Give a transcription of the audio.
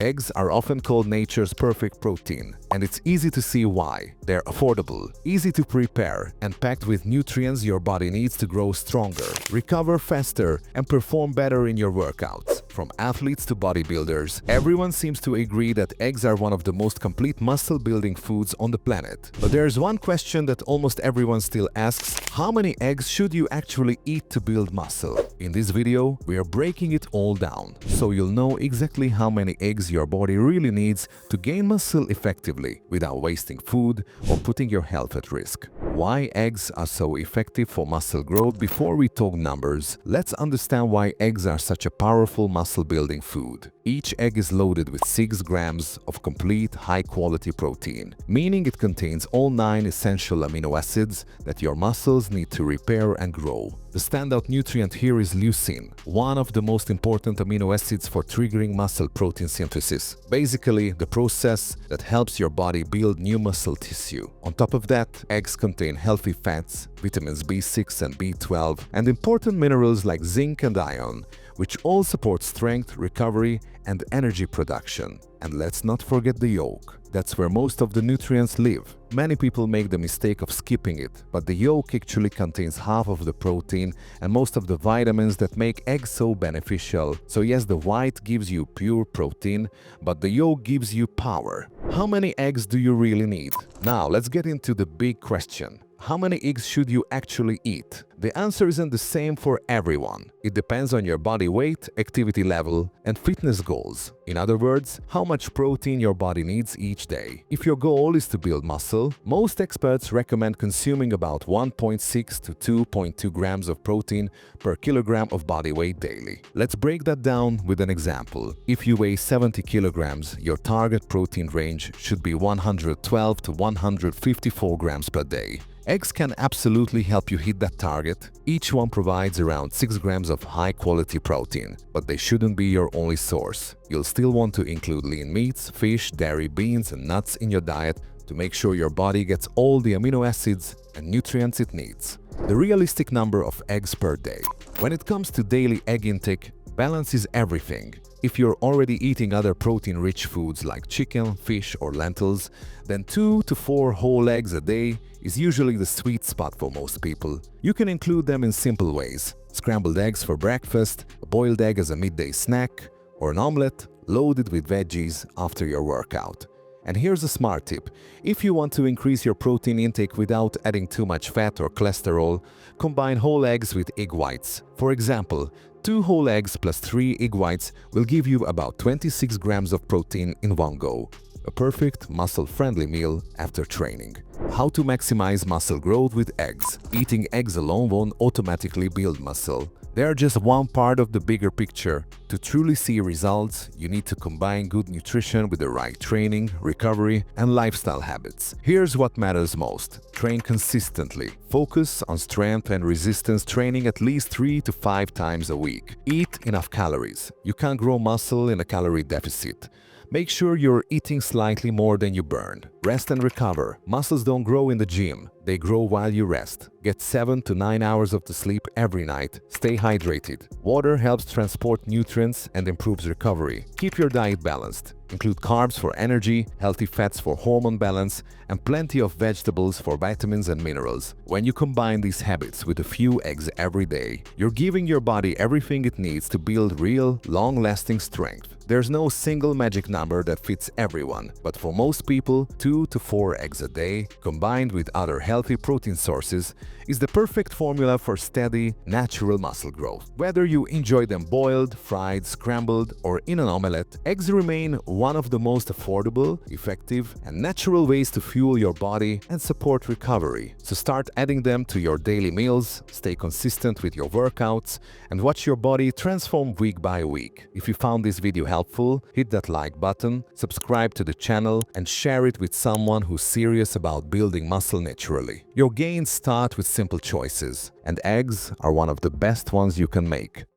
Eggs are often called nature's perfect protein, and it's easy to see why. They're affordable, easy to prepare, and packed with nutrients your body needs to grow stronger, recover faster, and perform better in your workouts. From athletes to bodybuilders, everyone seems to agree that eggs are one of the most complete muscle-building foods on the planet. But there's one question that almost everyone still asks: how many eggs should you actually eat to build muscle? In this video, we are breaking it all down, so you'll know exactly how many eggs your body really needs to gain muscle effectively without wasting food or putting your health at risk. Why eggs are so effective for muscle growth. Before we talk numbers, let's understand why eggs are such a powerful muscle-building food. Each egg is loaded with 6 grams of complete, high-quality protein, meaning it contains all 9 essential amino acids that your muscles need to repair and grow. The standout nutrient here is leucine, one of the most important amino acids for triggering muscle protein synthesis, basically the process that helps your body build new muscle tissue. On top of that, eggs contain healthy fats, vitamins B6 and B12, and important minerals like zinc and iron, which all support strength, recovery, and energy production. And let's not forget the yolk. That's where most of the nutrients live. Many people make the mistake of skipping it, but the yolk actually contains half of the protein and most of the vitamins that make eggs so beneficial. So yes, the white gives you pure protein, but the yolk gives you power. How many eggs do you really need? Now let's get into the big question. How many eggs should you actually eat? The answer isn't the same for everyone. It depends on your body weight, activity level, and fitness goals. In other words, how much protein your body needs each day. If your goal is to build muscle, most experts recommend consuming about 1.6 to 2.2 grams of protein per kilogram of body weight daily. Let's break that down with an example. If you weigh 70 kilograms, your target protein range should be 112 to 154 grams per day. Eggs can absolutely help you hit that target. Each one provides around 6 grams of high-quality protein, but they shouldn't be your only source. You'll still want to include lean meats, fish, dairy, beans, and nuts in your diet to make sure your body gets all the amino acids and nutrients it needs. The realistic number of eggs per day. When it comes to daily egg intake, balance is everything. If you're already eating other protein-rich foods like chicken, fish, or lentils, then 2 to 4 whole eggs a day is usually the sweet spot for most people. You can include them in simple ways: scrambled eggs for breakfast, a boiled egg as a midday snack, or an omelette loaded with veggies after your workout. And here's a smart tip. If you want to increase your protein intake without adding too much fat or cholesterol, combine whole eggs with egg whites. For example, 2 whole eggs plus 3 egg whites will give you about 26 grams of protein in one go. A perfect muscle-friendly meal after training. How to maximize muscle growth with eggs. Eating eggs alone won't automatically build muscle. They are just one part of the bigger picture. To truly see results, you need to combine good nutrition with the right training, recovery, and lifestyle habits. Here's what matters most. Train consistently. Focus on strength and resistance training at least 3 to 5 times a week. Eat enough calories. You can't grow muscle in a calorie deficit. Make sure you're eating slightly more than you burned. Rest and recover. Muscles don't grow in the gym. They grow while you rest. Get 7 to 9 hours of the sleep every night. Stay hydrated. Water helps transport nutrients and improves recovery. Keep your diet balanced. Include carbs for energy, healthy fats for hormone balance, and plenty of vegetables for vitamins and minerals. When you combine these habits with a few eggs every day, you're giving your body everything it needs to build real, long-lasting strength. There's no single magic number that fits everyone, but for most people, 2 to 4 eggs a day, combined with other healthy protein sources, is the perfect formula for steady, natural muscle growth. Whether you enjoy them boiled, fried, scrambled, or in an omelette, eggs remain one of the most affordable, effective, and natural ways to fuel your body and support recovery. So start adding them to your daily meals, stay consistent with your workouts, and watch your body transform week by week. If you found this video helpful, hit that like button, subscribe to the channel, and share it with someone who's serious about building muscle naturally. Your gains start with simple choices, and eggs are one of the best ones you can make.